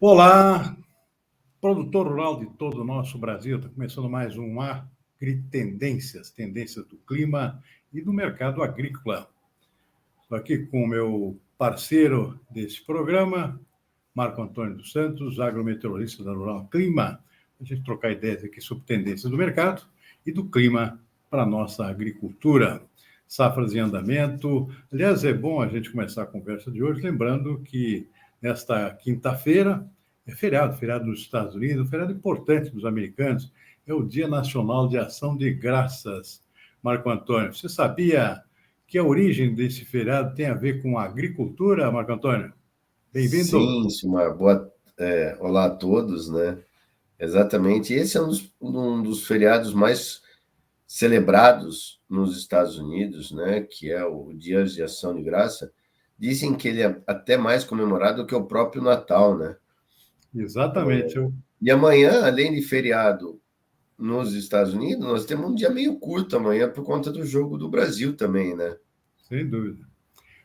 Olá, produtor rural de todo o nosso Brasil. Está começando mais um Agritendências, tendências do clima e do mercado agrícola. Estou aqui com o meu parceiro desse programa, Marco Antônio dos Santos, agrometeorologista da Rural Clima. A gente trocar ideias aqui sobre tendências do mercado e do clima para a nossa agricultura. Safras em andamento. Aliás, é bom a gente começar a conversa de hoje lembrando que nesta quinta-feira é feriado nos Estados Unidos, um feriado importante dos americanos, é o Dia Nacional de Ação de Graças. Marco Antônio, você sabia que a origem desse feriado tem a ver com a agricultura, Marco Antônio? Bem-vindo. Sim, Silmar, olá a todos, né? Exatamente, esse é um dos feriados mais celebrados nos Estados Unidos, né? Que é o Dia de Ação de Graça. Dizem que ele é até mais comemorado que o próprio Natal, né? Exatamente, E amanhã, além de feriado nos Estados Unidos, nós temos um dia meio curto amanhã por conta do jogo do Brasil também, né? sem dúvida.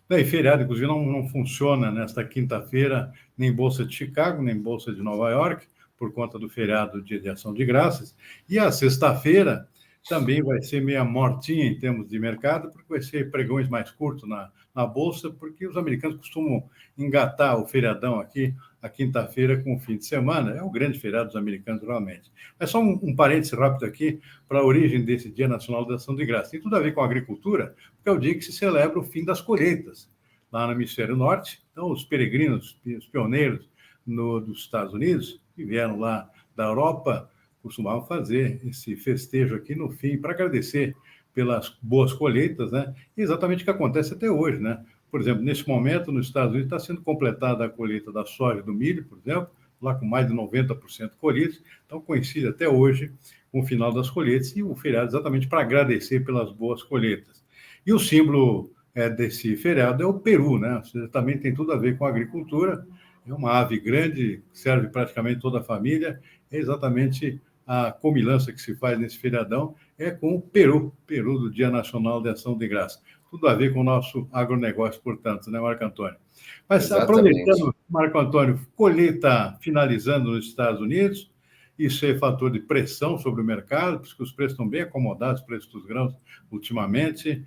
Bem, feriado, inclusive, não funciona nesta quinta-feira, nem Bolsa de Chicago, nem Bolsa de Nova York, por conta do feriado Dia de Ação de Graças. E a sexta-feira também vai ser meia mortinha em termos de mercado, porque vai ser pregões mais curtos na Bolsa, porque os americanos costumam engatar o feriadão aqui, a quinta-feira, com o fim de semana. É o grande feriado dos americanos, realmente. Mas só um parêntese rápido aqui para a origem desse Dia Nacional de Ação de Graças. Tem tudo a ver com a agricultura, porque é o dia que se celebra o fim das colheitas lá no hemisfério norte. Então, os peregrinos, os pioneiros dos Estados Unidos, que vieram lá da Europa, costumavam fazer esse festejo aqui no fim, para agradecer pelas boas colheitas, né? E exatamente o que acontece até hoje, né? Por exemplo, nesse momento, nos Estados Unidos, está sendo completada a colheita da soja e do milho, por exemplo, lá com mais de 90% colhidos. Então, coincide até hoje com o final das colheitas e o feriado exatamente para agradecer pelas boas colheitas. E o símbolo desse feriado é o peru, né? Ou seja, também tem tudo a ver com a agricultura. É uma ave grande, serve praticamente toda a família. É exatamente a comilança que se faz nesse feriadão é com o peru do Dia Nacional de Ação de Graça. Tudo a ver com o nosso agronegócio, portanto, né, Marco Antônio? Mas Exatamente. aproveitando, Marco Antônio, colheita finalizando nos Estados Unidos, isso é fator de pressão sobre o mercado, porque os preços estão bem acomodados, os preços dos grãos ultimamente.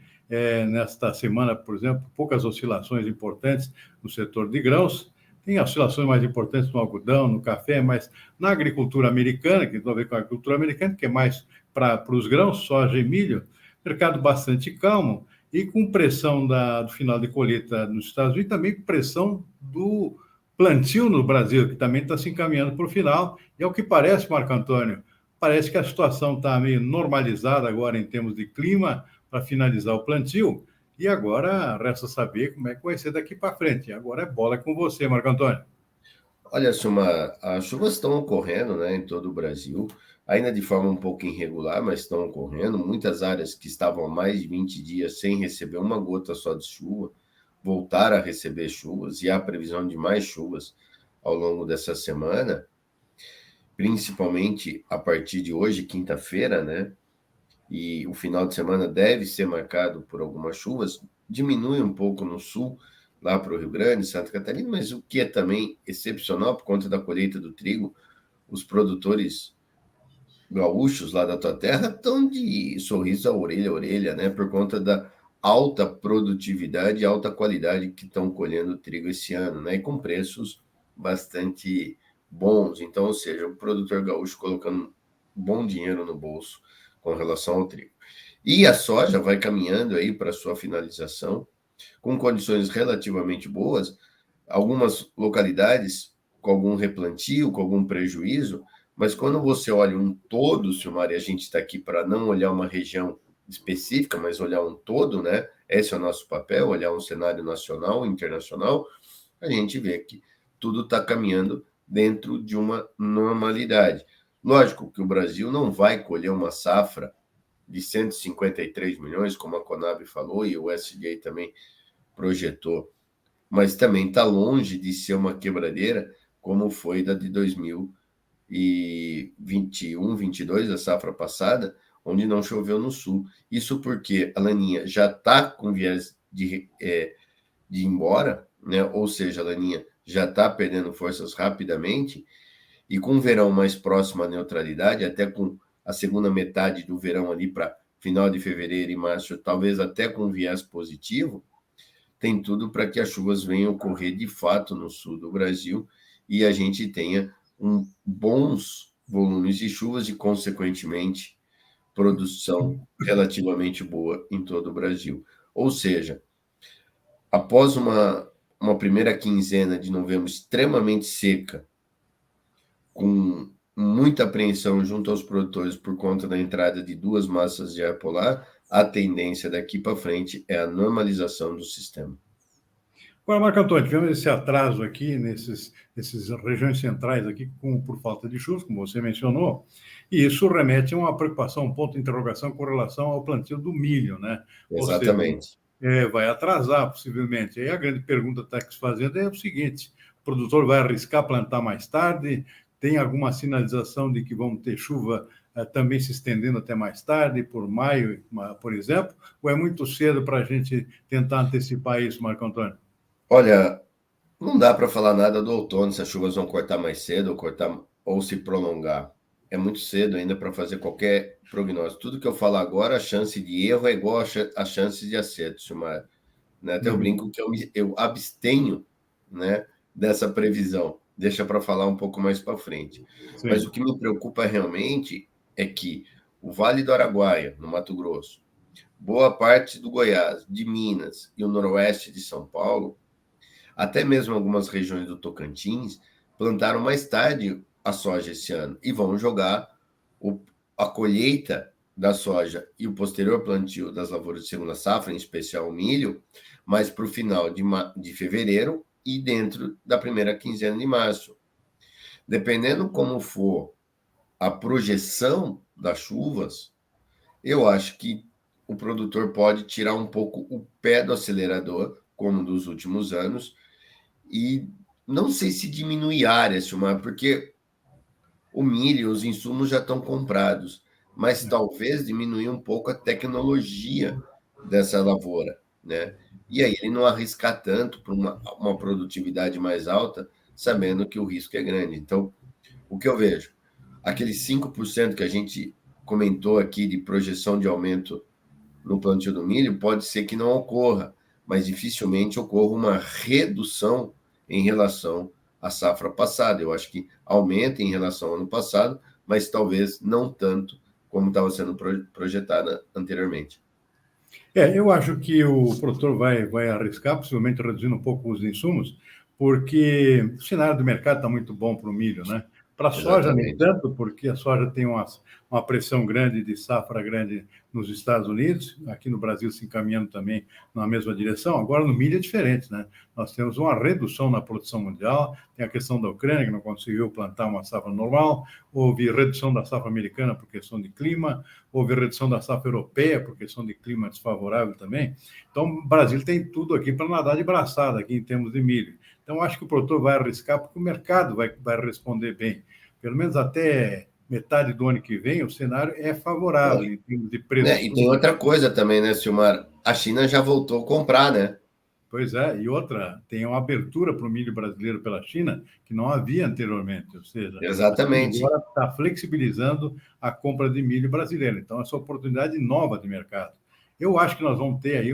Nesta semana, por exemplo, poucas oscilações importantes no setor de grãos. Tem oscilações mais importantes no algodão, no café, mas na agricultura americana, que tem a ver com a agricultura americana, que é mais para os grãos, soja e milho, mercado bastante calmo e com pressão do final de colheita nos Estados Unidos, também pressão do plantio no Brasil, que também está se encaminhando para o final. E ao que parece, Marco Antônio, parece que a situação está meio normalizada agora em termos de clima para finalizar o plantio. E agora resta saber como é que vai ser daqui para frente. Agora é bola com você, Marco Antônio. Olha, Silmar, as chuvas estão ocorrendo, né, em todo o Brasil, ainda de forma um pouco irregular, mas estão ocorrendo. Muitas áreas que estavam há mais de 20 dias sem receber uma gota só de chuva, voltaram a receber chuvas, e há previsão de mais chuvas ao longo dessa semana, principalmente a partir de hoje, quinta-feira, né? E o final de semana deve ser marcado por algumas chuvas. Diminui um pouco no sul, lá para o Rio Grande, Santa Catarina, mas o que é também excepcional por conta da colheita do trigo, os produtores gaúchos lá da tua terra estão de sorriso a orelha, né? Por conta da alta produtividade e alta qualidade que estão colhendo o trigo esse ano, né? E com preços bastante bons. Então, ou seja, o produtor gaúcho colocando bom dinheiro no bolso com relação ao trigo. E a soja vai caminhando aí para sua finalização, com condições relativamente boas, algumas localidades com algum replantio, com algum prejuízo, mas quando você olha um todo, Silmar, e a gente está aqui para não olhar uma região específica, mas olhar um todo, né? Esse é o nosso papel, olhar um cenário nacional, internacional, a gente vê que tudo está caminhando dentro de uma normalidade. Lógico que o Brasil não vai colher uma safra de 153 milhões, como a Conab falou, e o SDA também projetou, mas também está longe de ser uma quebradeira, como foi da de 2021, 22, a safra passada, onde não choveu no sul. Isso porque a Laninha já está com viés de ir embora, né? Ou seja, a Laninha já está perdendo forças rapidamente, e com o verão mais próximo à neutralidade, até com a segunda metade do verão ali para final de fevereiro e março, talvez até com viés positivo, tem tudo para que as chuvas venham ocorrer de fato no sul do Brasil e a gente tenha bons volumes de chuvas e, consequentemente, produção relativamente boa em todo o Brasil. Ou seja, após uma primeira quinzena de novembro extremamente seca, com muita apreensão junto aos produtores por conta da entrada de duas massas de ar polar, a tendência daqui para frente é a normalização do sistema. Agora, Marco Antônio, tivemos esse atraso aqui nessas regiões centrais aqui por falta de chuvas, como você mencionou, e isso remete a uma preocupação, um ponto de interrogação com relação ao plantio do milho, né? Exatamente. Ou seja, vai atrasar possivelmente. Aí a grande pergunta que está se fazendo é o seguinte: o produtor vai arriscar plantar mais tarde? Tem alguma sinalização de que vamos ter chuva também se estendendo até mais tarde, por maio, por exemplo? Ou é muito cedo para a gente tentar antecipar isso, Marco Antônio? Olha, não dá para falar nada do outono, se as chuvas vão cortar mais cedo ou se prolongar. É muito cedo ainda para fazer qualquer prognóstico. Tudo que eu falo agora, a chance de erro é igual a chance de acerto, Silmar. Né? Até eu brinco que eu abstenho, né, dessa previsão. Deixa para falar um pouco mais para frente. Sim. Mas o que me preocupa realmente é que o Vale do Araguaia, no Mato Grosso, boa parte do Goiás, de Minas e o noroeste de São Paulo, até mesmo algumas regiões do Tocantins, plantaram mais tarde a soja esse ano e vão jogar a colheita da soja e o posterior plantio das lavouras de segunda safra, em especial o milho, mas para o final de fevereiro e dentro da primeira quinzena de março. Dependendo como for a projeção das chuvas, eu acho que o produtor pode tirar um pouco o pé do acelerador, como dos últimos anos, e não sei se diminuir áreas, Silmar, porque o milho, os insumos já estão comprados, mas talvez diminuir um pouco a tecnologia dessa lavoura, né? E aí ele não arriscar tanto para uma produtividade mais alta, sabendo que o risco é grande. Então, o que eu vejo? Aqueles 5% que a gente comentou aqui de projeção de aumento no plantio do milho, pode ser que não ocorra, mas dificilmente ocorra uma redução em relação à safra passada. Eu acho que aumenta em relação ao ano passado, mas talvez não tanto como estava sendo projetada anteriormente. Eu acho que o produtor vai arriscar, possivelmente reduzindo um pouco os insumos, porque o cenário do mercado está muito bom para o milho, né? Para a soja, nem tanto, porque a soja tem uma pressão grande de safra grande nos Estados Unidos, aqui no Brasil se encaminhando também na mesma direção. Agora, no milho é diferente, né? Nós temos uma redução na produção mundial, tem a questão da Ucrânia, que não conseguiu plantar uma safra normal, houve redução da safra americana por questão de clima, houve redução da safra europeia por questão de clima desfavorável também. Então, o Brasil tem tudo aqui para nadar de braçada aqui em termos de milho. Então, acho que o produtor vai arriscar porque o mercado vai responder bem. Pelo menos até metade do ano que vem, o cenário é favorável em termos de preço. E tem outra coisa também, né, Silmar? A China já voltou a comprar, né? Pois é, e outra, tem uma abertura para o milho brasileiro pela China que não havia anteriormente, ou seja, exatamente, agora está flexibilizando a compra de milho brasileiro. Então, essa oportunidade nova de mercado. Eu acho que nós vamos ter aí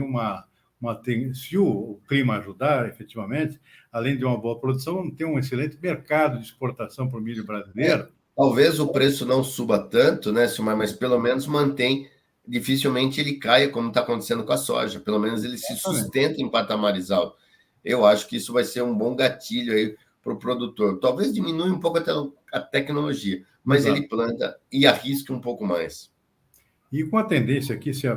se o clima ajudar, efetivamente, além de uma boa produção, vamos ter um excelente mercado de exportação para o milho brasileiro. Talvez o preço não suba tanto, né, Silmar, mas pelo menos mantém, dificilmente ele caia, como está acontecendo com a soja. Pelo menos ele se sustenta em patamares altos. Eu acho que isso vai ser um bom gatilho aí para o produtor. Talvez diminua um pouco até a tecnologia, mas ele planta e arrisca um pouco mais. E com a tendência aqui, se a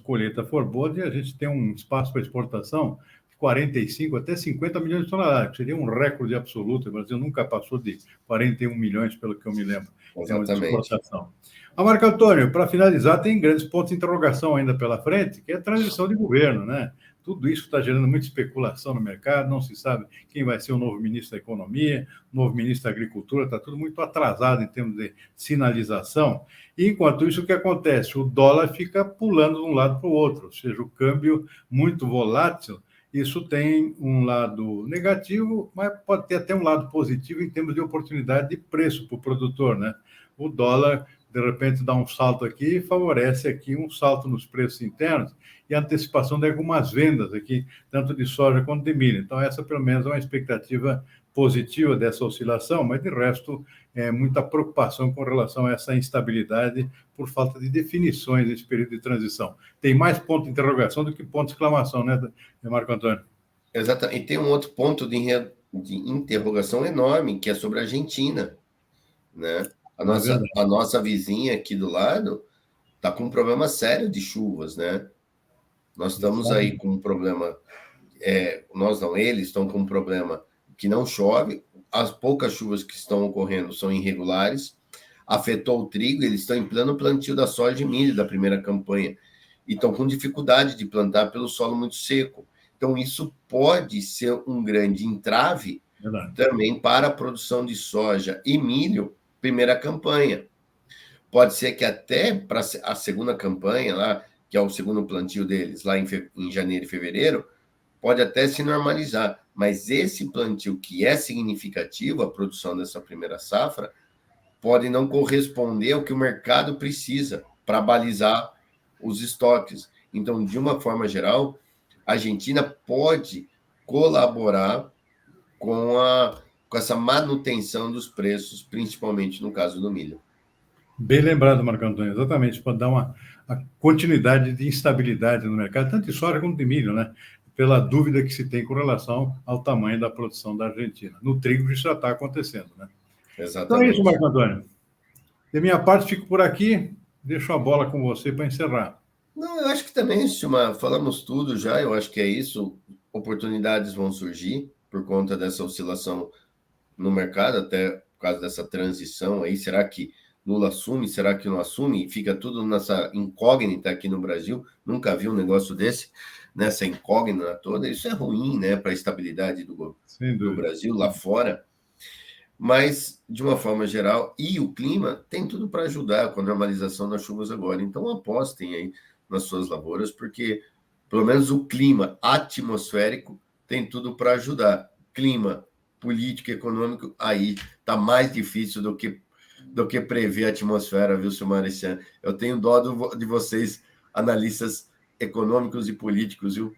colheita for boa, a gente tem um espaço para exportação de 45 até 50 milhões de toneladas, que seria um recorde absoluto. O Brasil nunca passou de 41 milhões, pelo que eu me lembro, de exportação. Marco Antônio, para finalizar, tem grandes pontos de interrogação ainda pela frente, que é a transição de governo, né? Tudo isso está gerando muita especulação no mercado, não se sabe quem vai ser o novo ministro da Economia, o novo ministro da Agricultura, está tudo muito atrasado em termos de sinalização. E, enquanto isso, o que acontece? O dólar fica pulando de um lado para o outro, ou seja, o câmbio muito volátil, Isso tem um lado negativo, mas pode ter até um lado positivo em termos de oportunidade de preço para o produtor, né? O dólar, de repente, dá um salto aqui e favorece aqui um salto nos preços internos e a antecipação de algumas vendas aqui, tanto de soja quanto de milho. Então, essa, pelo menos, é uma expectativa positiva dessa oscilação, mas, de resto, é muita preocupação com relação a essa instabilidade por falta de definições nesse período de transição. Tem mais ponto de interrogação do que ponto de exclamação, né, Marco Antônio? Exatamente. E tem um outro ponto de interrogação enorme, que é sobre a Argentina, né? A nossa vizinha aqui do lado está com um problema sério de chuvas, né? Nós estamos aí com um problema, nós não, eles estão com um problema que não chove, as poucas chuvas que estão ocorrendo são irregulares, afetou o trigo, eles estão em pleno plantio da soja e milho da primeira campanha, e estão com dificuldade de plantar pelo solo muito seco. Então, isso pode ser um grande entrave também para a produção de soja e milho, primeira campanha. Pode ser que até para a segunda campanha, lá, que é o segundo plantio deles, lá em janeiro e fevereiro, pode até se normalizar. Mas esse plantio que é significativo, a produção dessa primeira safra, pode não corresponder ao que o mercado precisa para balizar os estoques. Então, de uma forma geral, a Argentina pode colaborar com essa manutenção dos preços, principalmente no caso do milho. Bem lembrado, Marco Antônio, exatamente, para dar uma continuidade de instabilidade no mercado, tanto de soja quanto de milho, né? Pela dúvida que se tem com relação ao tamanho da produção da Argentina. No trigo isso já está acontecendo, né? Exatamente. Então é isso, Marco Antônio. De minha parte, fico por aqui. Deixo a bola com você para encerrar. Não, eu acho que também, Silmar, falamos tudo já, eu acho que é isso. Oportunidades vão surgir por conta dessa oscilação no mercado, até por causa dessa transição aí. Será que Lula assume? Será que não assume? Fica tudo nessa incógnita aqui no Brasil. Nunca vi um negócio desse, nessa incógnita toda. Isso é ruim, né, para a estabilidade do Brasil lá fora. Mas, de uma forma geral, e o clima tem tudo para ajudar com a normalização das chuvas agora. Então, apostem aí nas suas lavouras, porque, pelo menos, o clima atmosférico tem tudo para ajudar. Clima político, econômico, aí está mais difícil do que prever a atmosfera, viu, Silmar, esse ano. Eu tenho dó de vocês, analistas econômicos e políticos, viu?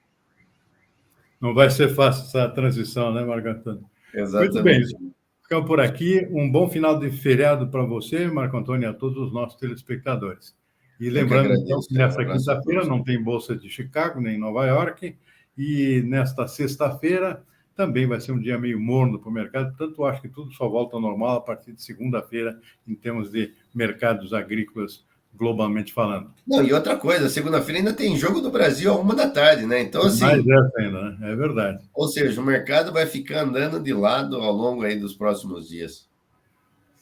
Não vai ser fácil essa transição, né, Marco Antônio? Exatamente. Muito bem. Ficamos por aqui. Um bom final de feriado para você, Marco Antônio, e a todos os nossos telespectadores. E lembrando, então, que nesta quinta-feira não tem Bolsa de Chicago, nem Nova York, e nesta sexta-feira também vai ser um dia meio morno para o mercado, portanto, acho que tudo só volta ao normal a partir de segunda-feira, em termos de mercados agrícolas, globalmente falando. Não, e outra coisa, segunda-feira ainda tem jogo do Brasil à 1h da tarde, né? Então, assim... Mais essa ainda, né? É verdade. Ou seja, o mercado vai ficar andando de lado ao longo aí dos próximos dias.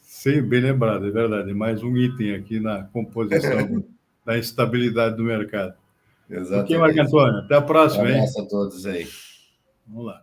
Sim, bem lembrado, é verdade. Mais um item aqui na composição da instabilidade do mercado. Exatamente. Ok, Marco Antônio, até a próxima, hein? Um abraço a todos aí. Vamos lá.